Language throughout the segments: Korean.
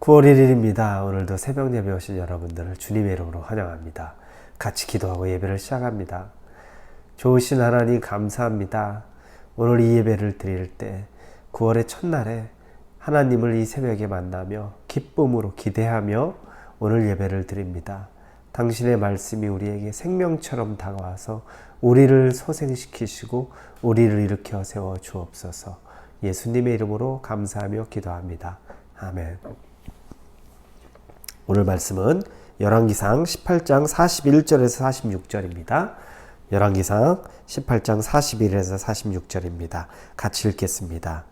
9월 1일입니다. 오늘도 새벽 예배 오신 여러분들을 주님의 이름으로 환영합니다. 같이 기도하고 예배를 시작합니다. 좋으신 하나님 감사합니다. 오늘 이 예배를 드릴 때 9월의 첫날에 하나님을 이 새벽에 만나며 기쁨으로 기대하며 오늘 예배를 드립니다. 당신의 말씀이 우리에게 생명처럼 다가와서 우리를 소생시키시고 우리를 일으켜 세워 주옵소서. 예수님의 이름으로 감사하며 기도합니다. 아멘. 오늘 말씀은 열왕기상 18장 41절에서 46절입니다. 열왕기상 18장 41에서 46절입니다. 같이 읽겠습니다.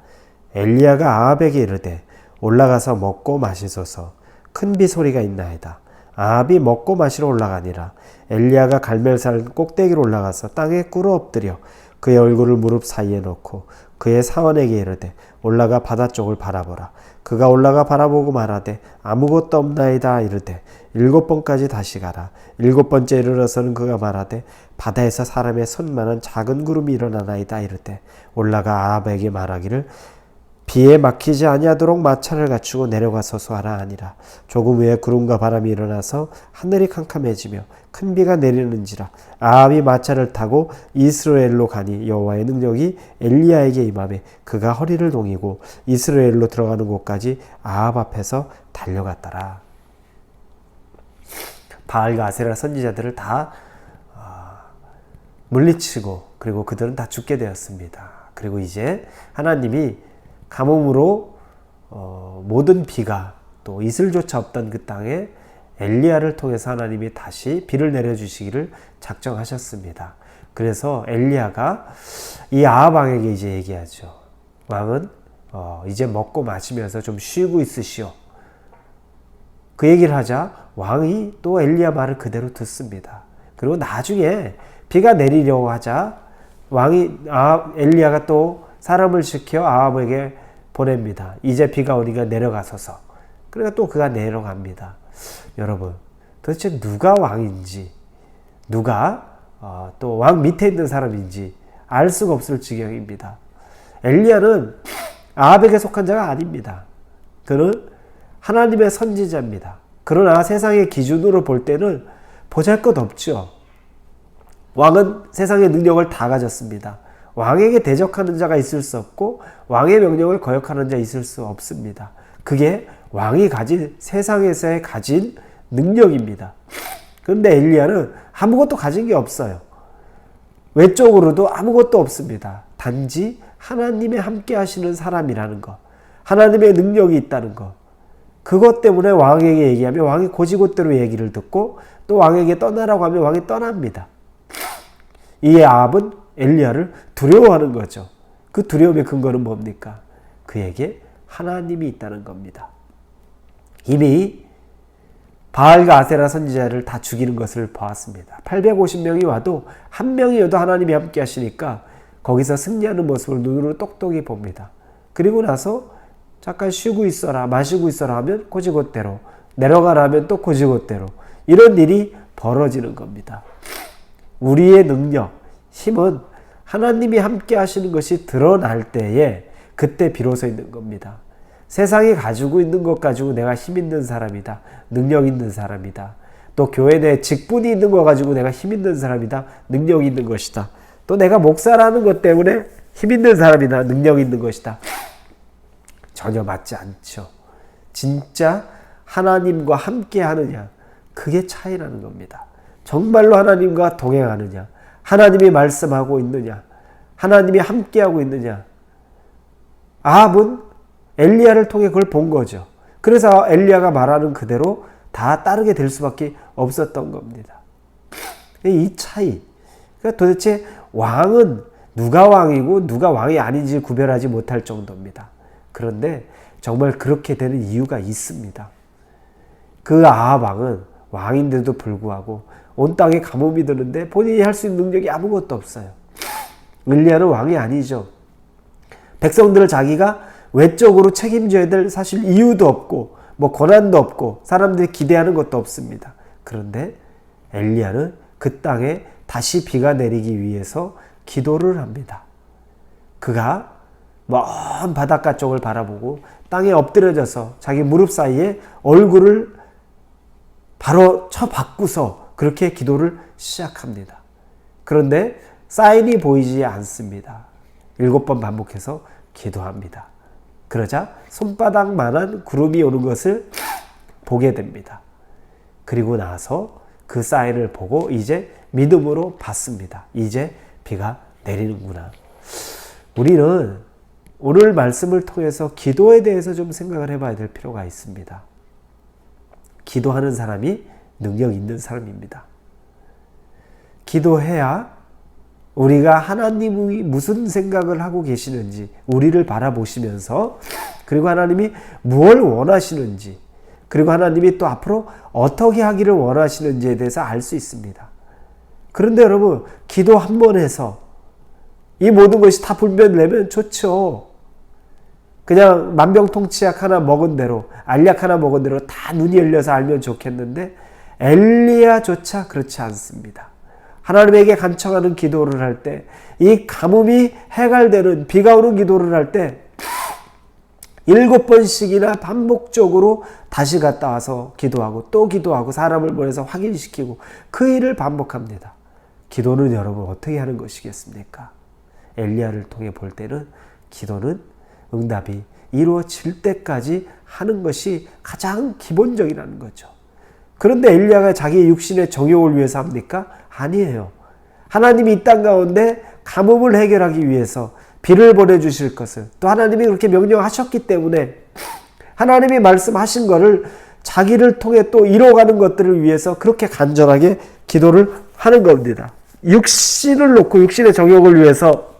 엘리야가 아합에게 이르되 올라가서 먹고 마시소서. 큰 비 소리가 있나이다. 아합이 먹고 마시러 올라가니라. 엘리야가 갈멜산 꼭대기로 올라가서 땅에 꿇어 엎드려 그의 얼굴을 무릎 사이에 놓고 그의 사원에게 이르되 올라가 바다 쪽을 바라보라. 그가 올라가 바라보고 말하되 아무것도 없나이다. 이르되 7번까지 다시 가라. 7번째 이르러서는 그가 말하되 바다에서 사람의 손만한 작은 구름이 일어나나이다. 이르되 올라가 아합에게 말하기를 비에 막히지 아니하도록 마차를 갖추고 내려가서 소하라 하니라. 조금 후에 구름과 바람이 일어나서 하늘이 캄캄해지며 큰 비가 내리는지라. 아합이 마차를 타고 이스라엘로 가니 여호와의 능력이 엘리야에게 임하매 그가 허리를 동이고 이스라엘로 들어가는 곳까지 아합 앞에서 달려갔더라. 바알과 아세라 선지자들을 다 물리치고 그리고 그들은 다 죽게 되었습니다. 그리고 이제 하나님이 가뭄으로 모든 비가 또 이슬조차 없던 그 땅에 엘리야를 통해서 하나님이 다시 비를 내려주시기를 작정하셨습니다. 그래서 엘리야가 이 아합 왕에게 이제 얘기하죠. 왕은 이제 먹고 마시면서 좀 쉬고 있으시오. 그 얘기를 하자 왕이 또 엘리야 말을 그대로 듣습니다. 그리고 나중에 비가 내리려고 하자 엘리야가 또 사람을 시켜 아합에게 보냅니다. 이제 비가 오니까 내려가소서. 그러니까 또 그가 내려갑니다. 여러분, 도대체 누가 왕인지, 누가 또 왕 밑에 있는 사람인지 알 수가 없을 지경입니다. 엘리야는 아합에게 속한 자가 아닙니다. 그는 하나님의 선지자입니다. 그러나 세상의 기준으로 볼 때는 보잘것없죠. 왕은 세상의 능력을 다 가졌습니다. 왕에게 대적하는 자가 있을 수 없고 왕의 명령을 거역하는 자 있을 수 없습니다. 그게 왕이 가진 세상에서의 가진 능력입니다. 그런데 엘리야는 아무것도 가진 게 없어요. 외적으로도 아무것도 없습니다. 단지 하나님의 함께 하시는 사람이라는 것, 하나님의 능력이 있다는 것, 그것 때문에 왕에게 얘기하면 왕이 고지곳대로 얘기를 듣고 또 왕에게 떠나라고 하면 왕이 떠납니다. 이 아합은 엘리야를 두려워하는 거죠. 그 두려움의 근거는 뭡니까? 그에게 하나님이 있다는 겁니다. 이미 바알과 아세라 선지자를 다 죽이는 것을 보았습니다. 850명이 와도 한 명이어도 하나님이 함께 하시니까 거기서 승리하는 모습을 눈으로 똑똑히 봅니다. 그리고 나서 잠깐 쉬고 있어라, 마시고 있어라 하면 고지곳대로, 내려가라 하면 또 고지곳대로, 이런 일이 벌어지는 겁니다. 우리의 능력, 힘은 하나님이 함께 하시는 것이 드러날 때에 그때 비로소 있는 겁니다. 세상이 가지고 있는 것 가지고 내가 힘 있는 사람이다. 능력 있는 사람이다. 또 교회 내 직분이 있는 거 가지고 내가 힘 있는 사람이다. 능력 있는 것이다. 또 내가 목사라는 것 때문에 힘 있는 사람이다. 능력 있는 것이다. 전혀 맞지 않죠. 진짜 하나님과 함께 하느냐, 그게 차이라는 겁니다. 정말로 하나님과 동행하느냐, 하나님이 말씀하고 있느냐, 하나님이 함께하고 있느냐. 아합은 엘리야를 통해 그걸 본 거죠. 그래서 엘리야가 말하는 그대로 다 따르게 될 수밖에 없었던 겁니다. 이 차이. 그러니까 도대체 왕은 누가 왕이고 누가 왕이 아닌지 구별하지 못할 정도입니다. 그런데 정말 그렇게 되는 이유가 있습니다. 그 아합 왕은 왕인데도 불구하고 온 땅에 가뭄이 드는데 본인이 할 수 있는 능력이 아무것도 없어요. 엘리야는 왕이 아니죠. 백성들을 자기가 외적으로 책임져야 될 사실 이유도 없고 뭐 권한도 없고 사람들이 기대하는 것도 없습니다. 그런데 엘리야는 그 땅에 다시 비가 내리기 위해서 기도를 합니다. 그가 먼 바닷가 쪽을 바라보고 땅에 엎드려져서 자기 무릎 사이에 얼굴을 바로 쳐박고서 그렇게 기도를 시작합니다. 그런데 사인이 보이지 않습니다. 7번 반복해서 기도합니다. 그러자 손바닥만한 구름이 오는 것을 보게 됩니다. 그리고 나서 그 사인을 보고 이제 믿음으로 받습니다. 이제 비가 내리는구나. 우리는 오늘 말씀을 통해서 기도에 대해서 좀 생각을 해봐야 될 필요가 있습니다. 기도하는 사람이 능력 있는 사람입니다. 기도해야 우리가 하나님이 무슨 생각을 하고 계시는지 우리를 바라보시면서, 그리고 하나님이 무엇을 원하시는지, 그리고 하나님이 또 앞으로 어떻게 하기를 원하시는지에 대해서 알 수 있습니다. 그런데 여러분, 기도 한 번 해서 이 모든 것이 다 불면되면 좋죠. 그냥 만병통치약 하나 먹은 대로, 알약 하나 먹은 대로 다 눈이 열려서 알면 좋겠는데 엘리야조차 그렇지 않습니다. 하나님에게 간청하는 기도를 할 때, 이 가뭄이 해갈되는 비가 오는 기도를 할 때 7번씩이나 반복적으로 다시 갔다 와서 기도하고 또 기도하고 사람을 보내서 확인시키고 그 일을 반복합니다. 기도는 여러분 어떻게 하는 것이겠습니까? 엘리야를 통해 볼 때는 기도는 응답이 이루어질 때까지 하는 것이 가장 기본적이라는 거죠. 그런데 엘리야가 자기의 육신의 정욕을 위해서 합니까? 아니에요. 하나님이 이 땅 가운데 가뭄을 해결하기 위해서 비를 보내주실 것을 또 하나님이 그렇게 명령하셨기 때문에 하나님이 말씀하신 것을 자기를 통해 또 이뤄가는 것들을 위해서 그렇게 간절하게 기도를 하는 겁니다. 육신을 놓고 육신의 정욕을 위해서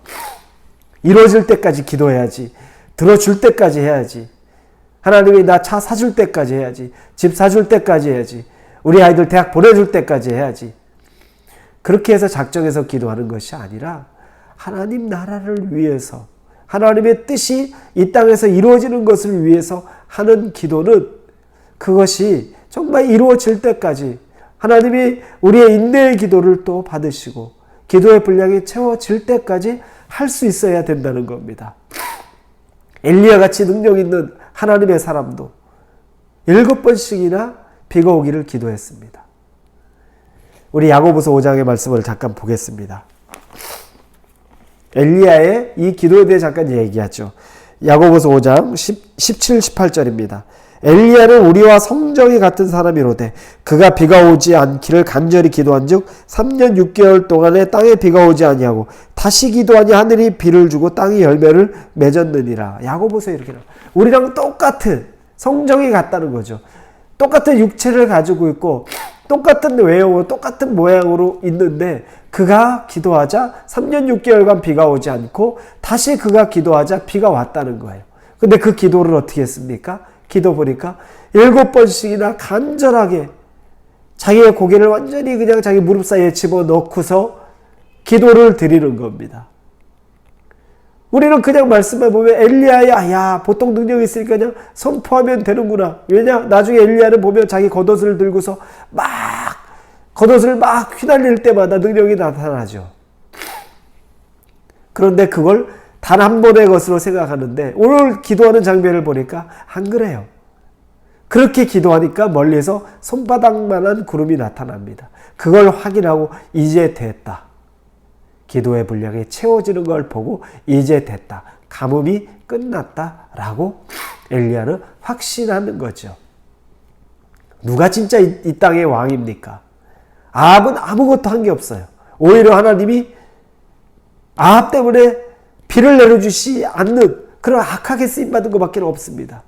이루어질 때까지 기도해야지. 들어줄 때까지 해야지. 하나님이 나 차 사줄 때까지 해야지. 집 사줄 때까지 해야지. 우리 아이들 대학 보내줄 때까지 해야지. 그렇게 해서 작정해서 기도하는 것이 아니라 하나님 나라를 위해서, 하나님의 뜻이 이 땅에서 이루어지는 것을 위해서 하는 기도는 그것이 정말 이루어질 때까지 하나님이 우리의 인내의 기도를 또 받으시고 기도의 분량이 채워질 때까지 할 수 있어야 된다는 겁니다. 엘리야 같이 능력 있는 하나님의 사람도 7번씩이나 비가 오기를 기도했습니다. 우리 야고보서 5장의 말씀을 잠깐 보겠습니다. 엘리야의 이 기도에 대해 잠깐 얘기하죠. 야고보서 5장 17, 18절입니다. 엘리야는 우리와 성정이 같은 사람이로되 그가 비가 오지 않기를 간절히 기도한즉 3년 6개월 동안에 땅에 비가 오지 아니하고 다시 기도하니 하늘이 비를 주고 땅이 열매를 맺었느니라. 야고보서에 이렇게 나와요. 우리랑 똑같은 성정이 같다는 거죠. 똑같은 육체를 가지고 있고 똑같은 외형으로 똑같은 모양으로 있는데 그가 기도하자 3년 6개월간 비가 오지 않고 다시 그가 기도하자 비가 왔다는 거예요. 근데 그 기도를 어떻게 했습니까? 기도 보니까 7번씩이나 간절하게 자기의 고개를 완전히 그냥 자기 무릎 사이에 집어넣고서 기도를 드리는 겁니다. 우리는 그냥 말씀만 보면 엘리야야, 야, 보통 능력이 있으니까 그냥 선포하면 되는구나. 왜냐? 나중에 엘리야는 보면 자기 겉옷을 들고서 겉옷을 막 휘날릴 때마다 능력이 나타나죠. 그런데 그걸 단 한 번의 것으로 생각하는데 오늘 기도하는 장면을 보니까 안 그래요. 그렇게 기도하니까 멀리서 손바닥만한 구름이 나타납니다. 그걸 확인하고 이제 됐다. 기도의 분량이 채워지는 걸 보고 이제 됐다. 가뭄이 끝났다라고 엘리야는 확신하는 거죠. 누가 진짜 이 땅의 왕입니까? 아합은 아무것도 한 게 없어요. 오히려 하나님이 아합 때문에 비를 내려주시 않는 그런 악하게 쓰임받은 것밖에 없습니다.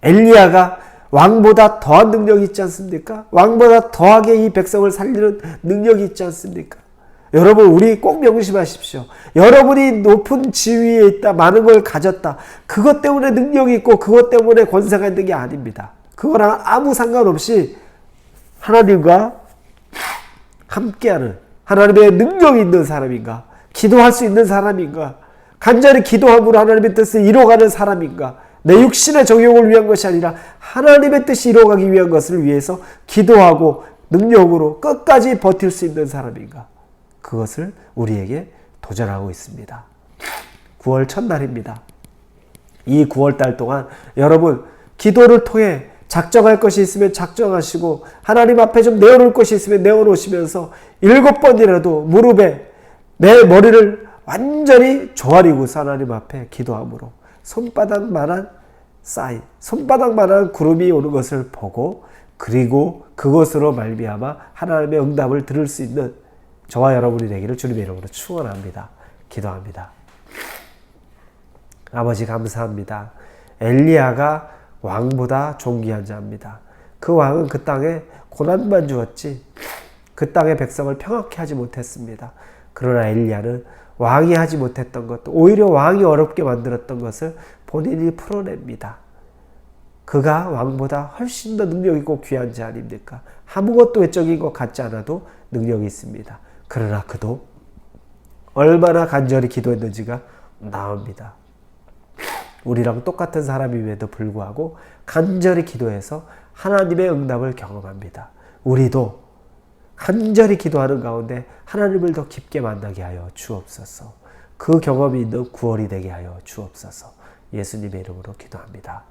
엘리야가 왕보다 더한 능력이 있지 않습니까? 왕보다 더하게 이 백성을 살리는 능력이 있지 않습니까? 여러분, 우리 꼭 명심하십시오. 여러분이 높은 지위에 있다, 많은 걸 가졌다, 그것 때문에 능력이 있고 그것 때문에 권세가 있는 게 아닙니다. 그거랑 아무 상관없이 하나님과 함께하는, 하나님의 능력이 있는 사람인가, 기도할 수 있는 사람인가, 간절히 기도함으로 하나님의 뜻을 이뤄가는 사람인가, 내 육신의 정욕을 위한 것이 아니라 하나님의 뜻이 이뤄가기 위한 것을 위해서 기도하고 능력으로 끝까지 버틸 수 있는 사람인가, 그것을 우리에게 도전하고 있습니다. 9월 첫날입니다. 이 9월달 동안 여러분 기도를 통해 작정할 것이 있으면 작정하시고 하나님 앞에 좀 내어놓을 것이 있으면 내어놓으시면서 7번이라도 무릎에 내 머리를 완전히 조아리고서 하나님 앞에 기도함으로 손바닥만한 구름이 오는 것을 보고 그리고 그것으로 말미암아 하나님의 응답을 들을 수 있는 저와 여러분이 되기를 주님의 이름으로 축원합니다. 기도합니다. 아버지 감사합니다. 엘리야가 왕보다 존귀한 자입니다. 그 왕은 그 땅에 고난만 주었지 그 땅의 백성을 평안케 하지 못했습니다. 그러나 엘리야는 왕이 하지 못했던 것, 오히려 왕이 어렵게 만들었던 것을 본인이 풀어냅니다. 그가 왕보다 훨씬 더 능력 있고 귀한 자 아닙니까? 아무것도 외적인 것 같지 않아도 능력이 있습니다. 그러나 그도 얼마나 간절히 기도했는지가 나옵니다. 우리랑 똑같은 사람임에도 불구하고 간절히 기도해서 하나님의 응답을 경험합니다. 우리도 간절히 기도하는 가운데 하나님을 더 깊게 만나게 하여 주옵소서. 그 경험이 있는 9월이 되게 하여 주옵소서. 예수님의 이름으로 기도합니다.